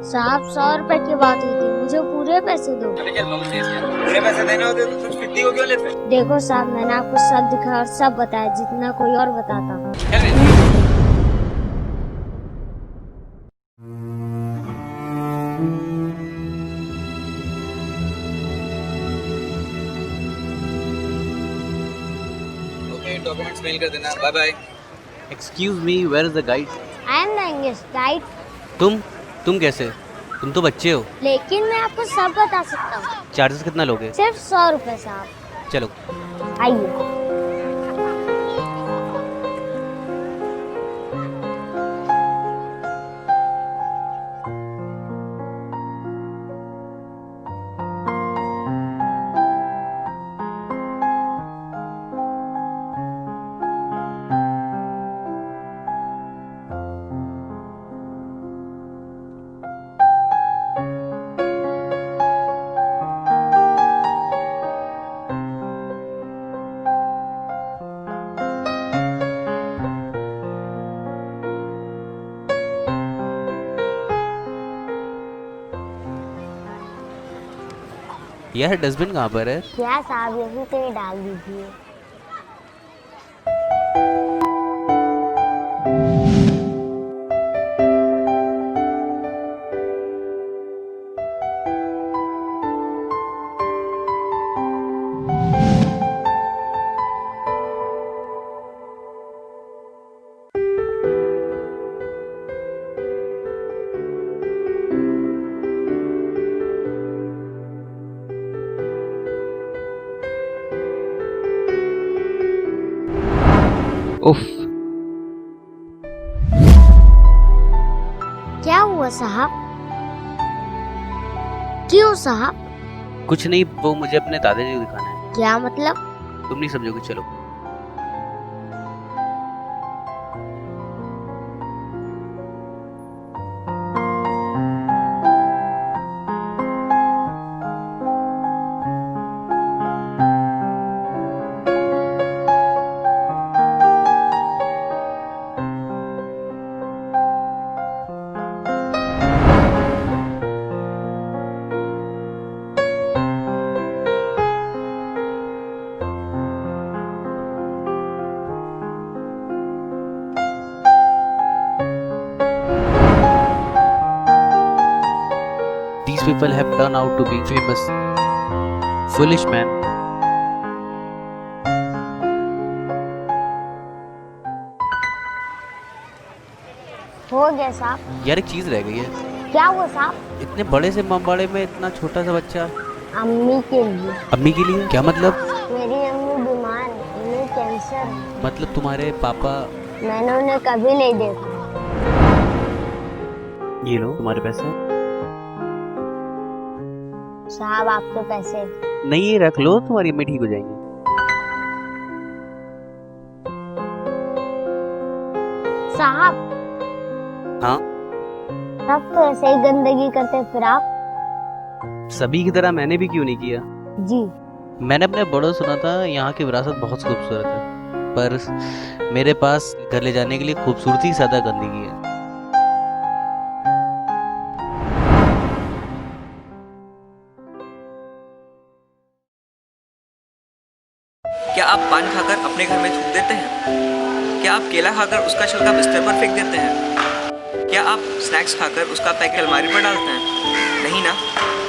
साहब 100 रुपए की बात हुई थी, मुझे पूरे पैसे दो। पूरे पैसे देने होते तो तुम फिफ्टी को क्यों लेते? देखो साहब, मैंने आपको सब दिखाया और सब बताया जितना कोई और बताता। ओके, डॉक्यूमेंट्स मेल कर देना। Bye bye. Excuse me, where is the guide? I am the English guide. तुम कैसे? तुम तो बच्चे हो। लेकिन मैं आपको सब बता सकता हूँ। चार्जेस कितना लोगे? सिर्फ 100 रुपए साहब। चलो। आइए। यार डस्टबिन कहाँ पर है? क्या साहब, यहीं कहीं डाल दीजिए। उफ। क्या हुआ साहब? क्यों साहब? कुछ नहीं, वो मुझे अपने दादाजी को दिखाना है। क्या मतलब? तुम नहीं समझोगे, चलो। These people have turned out to be famous. Foolish man. हो गया साहब। यार एक चीज रह गई है। क्या हुआ साहब? इतने बड़े से मम्बाड़े में इतना छोटा सा बच्चा। अम्मी के लिए। अम्मी के लिए? क्या मतलब? मेरी अम्मी बीमार है, उन्हें कैंसर है। मतलब तुम्हारे पापा? मैंने उन्हें कभी नहीं देखा। ये लो तुम्हारे पैसे। साहब आपके पैसे। नहीं, ये रख लो, तुम्हारी अम्मी ठीक हो जाएंगी। साहब। हाँ? सब तो ऐसे ही गंदगी करते हैं, फिर आप? सभी की तरह मैंने भी क्यों नहीं किया। जी। मैंने अपने बड़ों से सुना था यहाँ की विरासत बहुत खूबसूरत है, पर मेरे पास घर ले जाने के लिए खूबसूरती से ज्यादा गंदगी है। क्या आप पान खाकर अपने घर में थूक देते हैं? क्या आप केला खाकर उसका छिलका बिस्तर पर फेंक देते हैं? क्या आप स्नैक्स खाकर उसका पैकेट अलमारी पर डालते हैं? नहीं ना,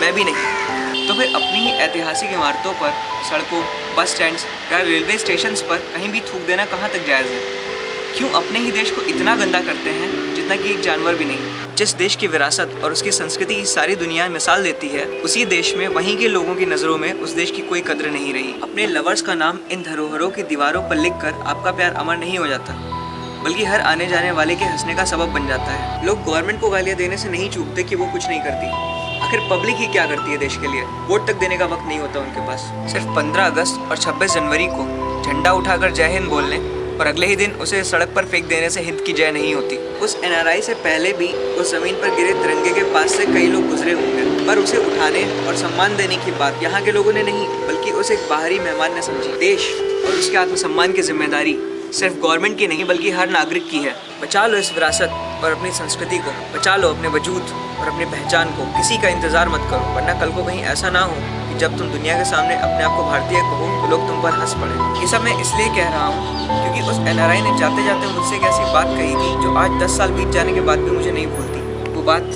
मैं भी नहीं। तो फिर अपनी ही ऐतिहासिक इमारतों पर, सड़कों, बस स्टैंड्स या रेलवे स्टेशन पर कहीं भी थूक देना कहाँ तक जायज़ है? क्यों अपने ही देश को इतना गंदा करते हैं जितना कि एक जानवर भी नहीं? जिस देश की विरासत और उसकी संस्कृति की सारी दुनिया मिसाल देती है, उसी देश में वहीं के लोगों की नज़रों में उस देश की कोई कद्र नहीं रही। अपने लवर्स का नाम इन धरोहरों की दीवारों पर लिखकर आपका प्यार अमर नहीं हो जाता, बल्कि हर आने जाने वाले के हंसने का सबब बन जाता है। लोग गवर्नमेंट को गालियाँ देने से नहीं चूकते कि वो कुछ नहीं करती। आखिर पब्लिक ही क्या करती है देश के लिए? वोट तक देने का वक्त नहीं होता उनके पास। सिर्फ 15 अगस्त और 26 जनवरी को झंडा उठाकर जय हिंद बोलने और अगले ही दिन उसे सड़क पर फेंक देने से हिंद की जय नहीं होती। उस एनआरआई से पहले भी उस जमीन पर गिरे तिरंगे के पास से कई लोग गुजरे होंगे, पर उसे उठाने और सम्मान देने की बात यहाँ के लोगों ने नहीं, बल्कि उसे एक बाहरी मेहमान ने समझी। देश और उसके आत्मसम्मान की जिम्मेदारी सिर्फ गवर्नमेंट की नहीं, बल्कि हर नागरिक की है। बचा लो इस विरासत और अपनी संस्कृति को, बचा लो अपने वजूद और अपनी पहचान को, किसी का इंतज़ार मत करो, वरना कल को कहीं ऐसा ना हो कि जब तुम दुनिया के सामने अपने आप को भारतीय कहो तो लोग तुम पर हंस पड़े। ये सब मैं इसलिए कह रहा हूँ क्योंकि उस NRI ने जाते जाते मुझसे एक ऐसी बात कही थी जो आज 10 साल बीत जाने के बाद भी मुझे नहीं भूलती। वो बात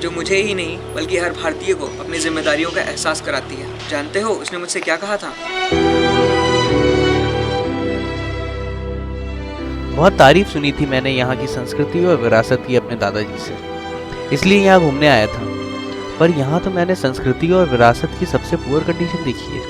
जो मुझे ही नहीं बल्कि हर भारतीय को अपनी जिम्मेदारियों का एहसास कराती है। जानते हो उसने मुझसे क्या कहा था? बहुत तारीफ सुनी थी मैंने यहाँ की संस्कृति और विरासत की अपने दादाजी से, इसलिए यहाँ घूमने आया था। पर यहाँ तो मैंने संस्कृति और विरासत की सबसे पुअर कंडीशन देखी है।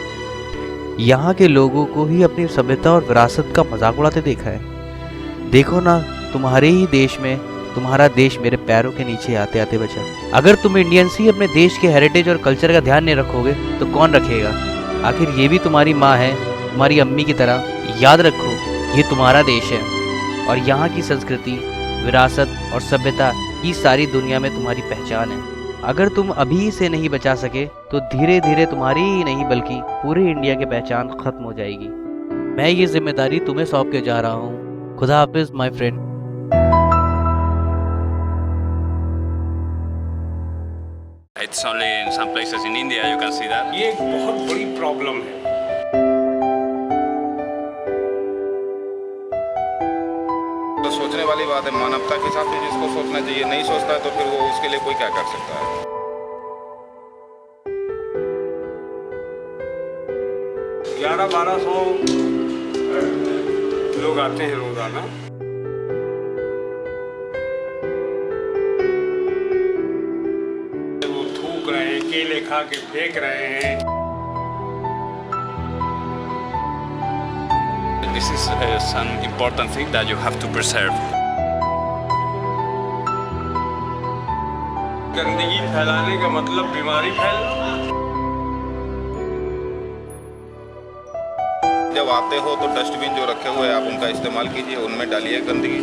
यहाँ के लोगों को ही अपनी सभ्यता और विरासत का मजाक उड़ाते देखा है। देखो ना, तुम्हारे ही देश में तुम्हारा देश मेरे पैरों के नीचे आते आते बचा। अगर तुम इंडियंस ही अपने देश के हेरिटेज और कल्चर का ध्यान नहीं रखोगे तो कौन रखेगा? आखिर ये भी तुम्हारी माँ है, तुम्हारी अम्मी की तरह। याद रखो, ये तुम्हारा देश है और यहाँ की संस्कृति, विरासत और सभ्यता ही सारी दुनिया में तुम्हारी पहचान है। अगर तुम अभी से नहीं बचा सके तो धीरे धीरे तुम्हारी ही नहीं बल्कि पूरे इंडिया की पहचान खत्म हो जाएगी। मैं ये जिम्मेदारी तुम्हें सौंप के जा रहा हूँ। खुदा हाफिज my friend. It's only in some places in India you can see that. ये एक बहुत बड़ी प्रॉब्लम है। तो सोचने वाली बात है, मानवता के हिसाब से जिसको सोचना चाहिए नहीं सोचता है तो फिर वो उसके लिए कोई क्या कर सकता है। 1100-1200 लोग आते हैं रोजाना। वो थूक रहे हैं, केले खा के फेंक रहे हैं। This is some important thing that you have to preserve. गंदगी फैलाने का मतलब बीमारी फैलना। जब आते हो तो डस्टबिन जो रखे हुए हैं आप उनका इस्तेमाल कीजिए, उनमें डालिए गंदगी।